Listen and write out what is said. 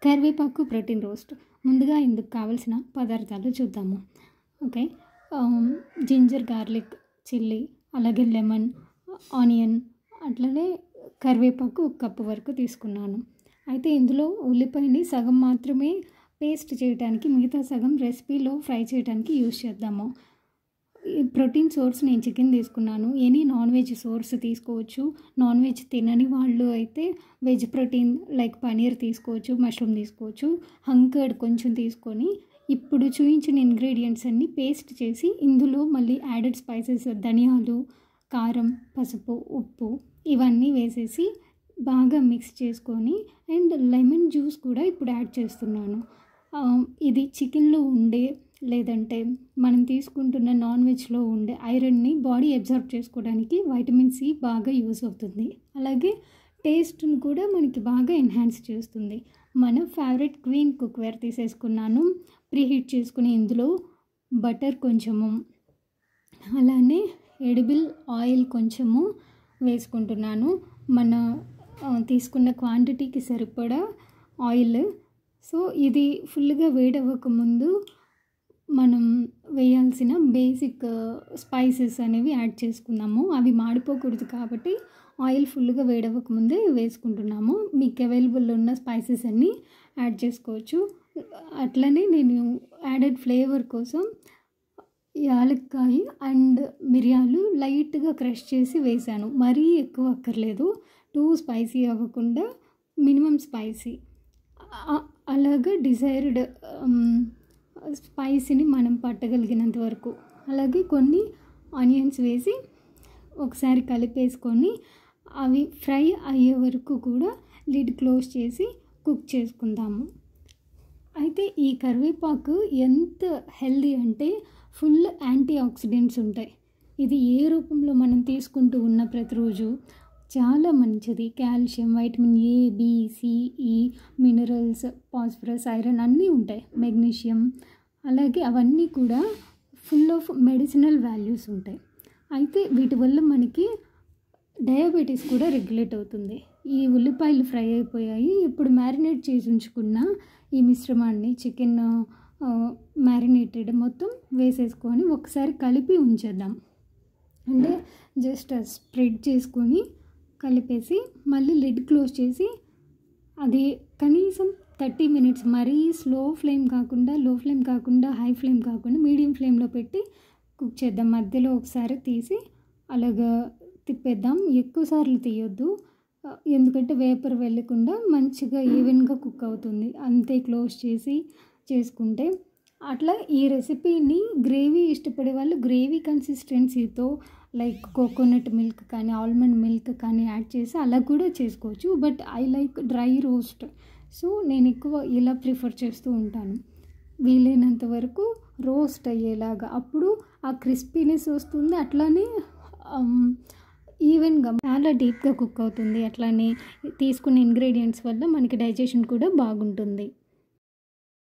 కరివేపాకు protein roast. ముందుగా ఇందుకు కావాల్సిన పదార్థాలు చూద్దాము. ఓకే. జింజర్ గార్లిక్ చిల్లీ, అలాగే లెమన్, ఆనియన్, అట్లనే కరివేపాకు 1 కప్పు వరకు తీసుకున్నాను. అయితే ఇందులో ఉల్లిపాయని సగం మాత్రమే పేస్ట్ చేయడానికి, మిగతా సగం రెసిపీలో ఫ్రై చేయడానికి యూజ్ చేద్దాము. ఈ ప్రోటీన్ సోర్స్ నేను చికెన్ తీసుకున్నాను. ఎనీ నాన్ వెజ్ సోర్స్ తీసుకోవచ్చు. నాన్ వెజ్ తినని వాళ్ళు అయితే వెజ్ ప్రోటీన్ లైక్ పనీర్ తీసుకోవచ్చు, మష్రూమ్ తీసుకోవచ్చు. హంకర్డ్ కొంచెం తీసుకొని ఇప్పుడు చూపించిన ఇంగ్రీడియంట్స్ అన్నీ పేస్ట్ చేసి ఇందులో మళ్ళీ యాడెడ్ స్పైసెస్ ధనియాలు, కారం, పసుపు, ఉప్పు ఇవన్నీ వేసేసి బాగా మిక్స్ చేసుకొని అండ్ లెమన్ జ్యూస్ కూడా ఇప్పుడు యాడ్ చేస్తున్నాను. ఇది చికెన్లో ఉండే లేదంటే మనం తీసుకుంటున్న నాన్ వెజ్లో ఉండే ఐరన్ని బాడీ అబ్జర్వ్ చేసుకోవడానికి వైటమిన్ సి బాగా యూజ్ అవుతుంది. అలాగే టేస్ట్ని కూడా మనకి బాగా ఎన్హాన్స్ చేస్తుంది. మన ఫేవరెట్ క్వీన్ కుక్వేర్ తీసేసుకున్నాను. ప్రీహీట్ చేసుకుని ఇందులో బటర్ కొంచెము, అలానే ఎడిబుల్ ఆయిల్ కొంచెము వేసుకుంటున్నాను. మన తీసుకున్న క్వాంటిటీకి సరిపడా ఆయిల్. సో ఇది ఫుల్గా వేడవ్వకముందు మనం వేయాల్సిన బేసిక్ స్పైసెస్ అనేవి యాడ్ చేసుకుందాము. అవి మాడిపోకూడదు కాబట్టి ఆయిల్ ఫుల్గా వేడవ్వకముందే వేసుకుంటున్నాము. మీకు అవైలబుల్ ఉన్న స్పైసెస్ అన్నీ యాడ్ చేసుకోవచ్చు. అట్లనే నేను యాడెడ్ ఫ్లేవర్ కోసం యాలక్కాయ అండ్ మిరియాలు లైట్గా క్రష్ చేసి వేసాను. మరీ ఎక్కువ అక్కర్లేదు, టూ స్పైసీ అవ్వకుండా మినిమం స్పైసీ. అలాగే డిజైర్డ్ స్పైసీని మనం పట్టగలిగినంత వరకు. అలాగే కొన్ని ఆనియన్స్ వేసి ఒకసారి కలిపేసుకొని అవి ఫ్రై అయ్యే వరకు కూడా లిడ్ క్లోజ్ చేసి కుక్ చేసుకుందాము. అయితే ఈ కరివేపాకు ఎంత హెల్దీ అంటే ఫుల్ యాంటీ ఆక్సిడెంట్స్ ఉంటాయి. ఇది ఏ రూపంలో మనం తీసుకుంటూ ఉన్న ప్రతిరోజు చాలా మంచిది. Calcium, vitamin A, B, C, E, minerals, phosphorus, iron అన్నీ ఉంటాయి. మెగ్నీషియం, అలాగే అవన్నీ కూడా ఫుల్ ఆఫ్ మెడిసినల్ వాల్యూస్ ఉంటాయి. అయితే వీటి వల్ల మనకి డయాబెటీస్ కూడా రెగ్యులేట్ అవుతుంది. ఈ ఉల్లిపాయలు ఫ్రై అయిపోయాయి. ఇప్పుడు మ్యారినేట్ చేసి ఉంచుకున్న ఈ మిశ్రమాన్ని చికెన్ మ్యారినేటెడ్ మొత్తం వేసేసుకొని ఒకసారి కలిపి ఉంచేద్దాం. అంటే జస్ట్ స్ప్రెడ్ చేసుకొని కలిపేసి మళ్ళీ లిడ్ క్లోజ్ చేసి అది కనీసం 30 మినిట్స్, మరీ లో ఫ్లేమ్ కాకుండా హై ఫ్లేమ్ కాకుండా మీడియం ఫ్లేమ్లో పెట్టి కుక్ చేద్దాం. మధ్యలో ఒకసారి తీసి అలాగా తిప్పేద్దాం. ఎక్కువసార్లు తీయొద్దు, ఎందుకంటే వేపర్ వెళ్ళకుండా మంచిగా ఈవెన్గా కుక్ అవుతుంది. అంతే క్లోజ్ చేసి చేసుకుంటే. అట్లా ఈ రెసిపీని గ్రేవీ ఇష్టపడే వాళ్ళు గ్రేవీ కన్సిస్టెన్సీతో లైక్ కోకోనట్ మిల్క్ కానీ ఆల్మండ్ మిల్క్ కానీ యాడ్ చేసి అలా కూడా చేసుకోవచ్చు. But I like dry roast, so నేను ఎక్కువ ఇలా ప్రిఫర్ చేస్తూ ఉంటాను. వీలైనంత వరకు రోస్ట్ అయ్యేలాగా, అప్పుడు ఆ క్రిస్పీనెస్ వస్తుంది. అట్లానే ఈవెన్గా చాలా డీప్గా కుక్ అవుతుంది. అట్లానే తీసుకున్న ఇంగ్రీడియంట్స్ వల్ల మనకి డైజెషన్ కూడా బాగుంటుంది.